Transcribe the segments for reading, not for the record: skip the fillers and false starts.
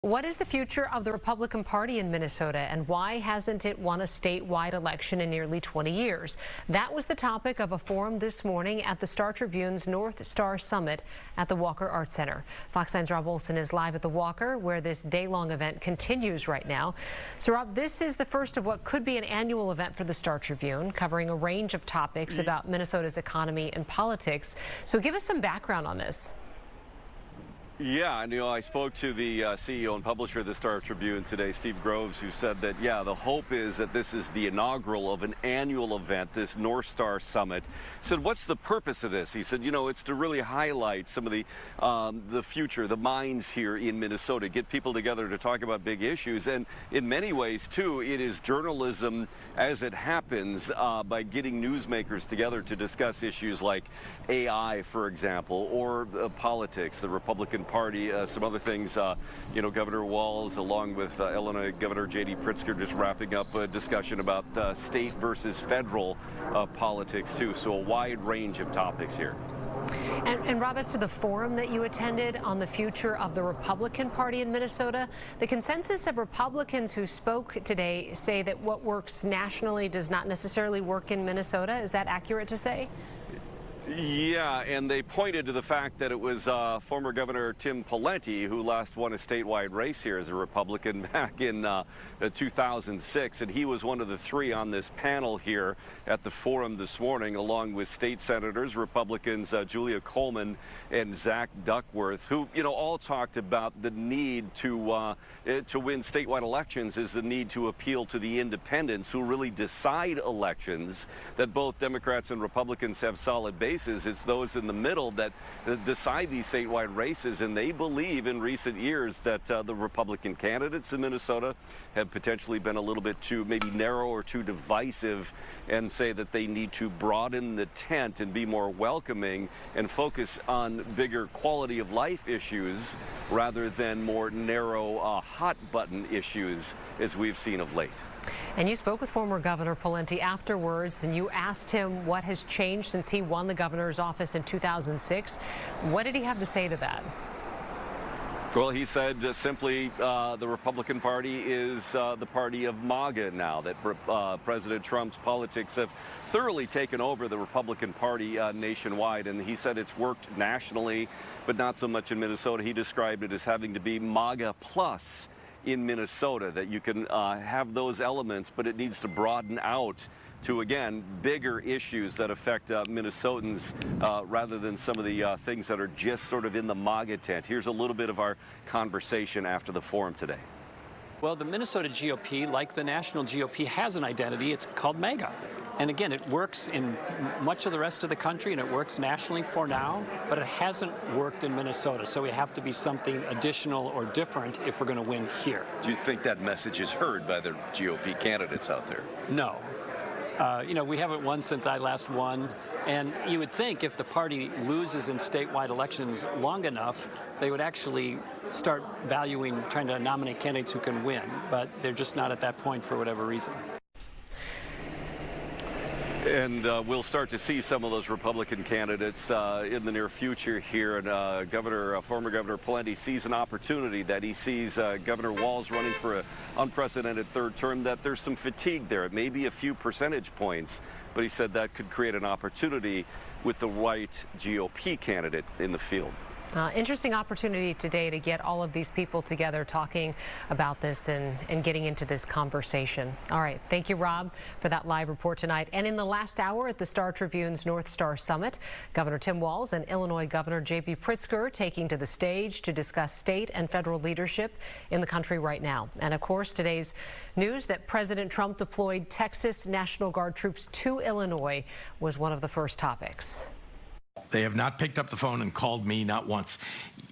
What is the future of the Republican Party in Minnesota, and why hasn't it won a statewide election in nearly 20 years? That was the topic of a forum this morning at the Star Tribune's Northstar Summit at the Walker Arts Center. Fox 9's Rob Olson is live at the Walker, where this day-long event continues right now. So, Rob, this is the first of what could be an annual event for the Star Tribune, covering a range of topics about Minnesota's economy and politics. So give us some background on this. Yeah, I spoke to the CEO and publisher of the Star Tribune today, Steve Groves, who said that, the hope is that this is the inaugural of an annual event, this Northstar Summit. Said, what's the purpose of this? He said, it's to really highlight some of the future, the minds here in Minnesota, get people together to talk about big issues. And in many ways, too, it is journalism as it happens by getting newsmakers together to discuss issues like AI, for example, or politics, the Republican Party, some other things. Governor Walz, along with Illinois Governor J.D. Pritzker, just wrapping up a discussion about state versus federal politics, too. So a wide range of topics here. And Rob, as to the forum that you attended on the future of the Republican Party in Minnesota, the consensus of Republicans who spoke today say that what works nationally does not necessarily work in Minnesota. Is that accurate to say? Yeah, and they pointed to the fact that it was former Governor Tim Pawlenty who last won a statewide race here as a Republican back in 2006, and he was one of the three on this panel here at the forum this morning, along with state senators, Republicans Julia Coleman and Zach Duckworth, who all talked about the need to win statewide elections is the need to appeal to the independents who really decide elections, that both Democrats and Republicans have solid bases. It's those in the middle that decide these statewide races, and they believe in recent years that the Republican candidates in Minnesota have potentially been a little bit too maybe narrow or too divisive, and say that they need to broaden the tent and be more welcoming and focus on bigger quality of life issues rather than more narrow hot button issues as we've seen of late. And you spoke with former Governor Pawlenty afterwards, and you asked him what has changed since he won the governor's office in 2006. What did he have to say to that? Well, he said simply the Republican Party is the party of MAGA now, that President Trump's politics have thoroughly taken over the Republican Party nationwide. And he said it's worked nationally, but not so much in Minnesota. He described it as having to be MAGA plus in Minnesota, that you can have those elements, but it needs to broaden out to, again, bigger issues that affect Minnesotans rather than some of the things that are just sort of in the MAGA tent. Here's a little bit of our conversation after the forum today. Well, the Minnesota GOP, like the national GOP, has an identity. It's called MAGA. And again, it works in much of the rest of the country, and it works nationally for now, but it hasn't worked in Minnesota. So we have to be something additional or different if we're going to win here. Do you think that message is heard by the GOP candidates out there? No. We haven't won since I last won. And you would think if the party loses in statewide elections long enough, they would actually start valuing trying to nominate candidates who can win. But they're just not at that point for whatever reason. And we'll start to see some of those Republican candidates in the near future here. And former Governor Pawlenty sees an opportunity, that he sees Governor Walz running for an unprecedented third term, that there's some fatigue there. It may be a few percentage points, but he said that could create an opportunity with the right GOP candidate in the field. Interesting opportunity today to get all of these people together talking about this and getting into this conversation. All right. Thank you, Rob, for that live report tonight. And in the last hour at the Star Tribune's Northstar Summit, Governor Tim Walz and Illinois Governor J.B. Pritzker taking to the stage to discuss state and federal leadership in the country right now. And of course, today's news that President Trump deployed Texas National Guard troops to Illinois was one of the first topics. They have not picked up the phone and called me, not once.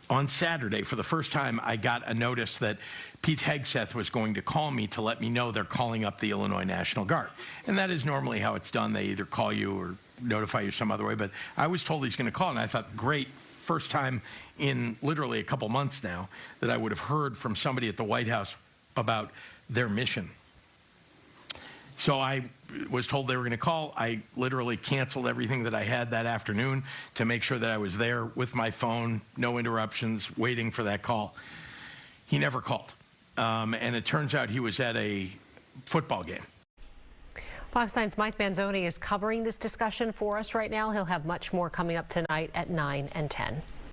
On Saturday, for the first time, I got a notice that Pete Hegseth was going to call me to let me know they're calling up the Illinois National Guard. And that is normally how it's done. They either call you or notify you some other way. But I was told he's going to call, and I thought, great, first time in literally a couple months now that I would have heard from somebody at the White House about their mission. So I was told they were going to call. I literally canceled everything that I had that afternoon to make sure that I was there with my phone, no interruptions, waiting for that call. He never called. And it turns out he was at a football game. Fox 9's Mike Manzoni is covering this discussion for us right now. He'll have much more coming up tonight at 9 and 10.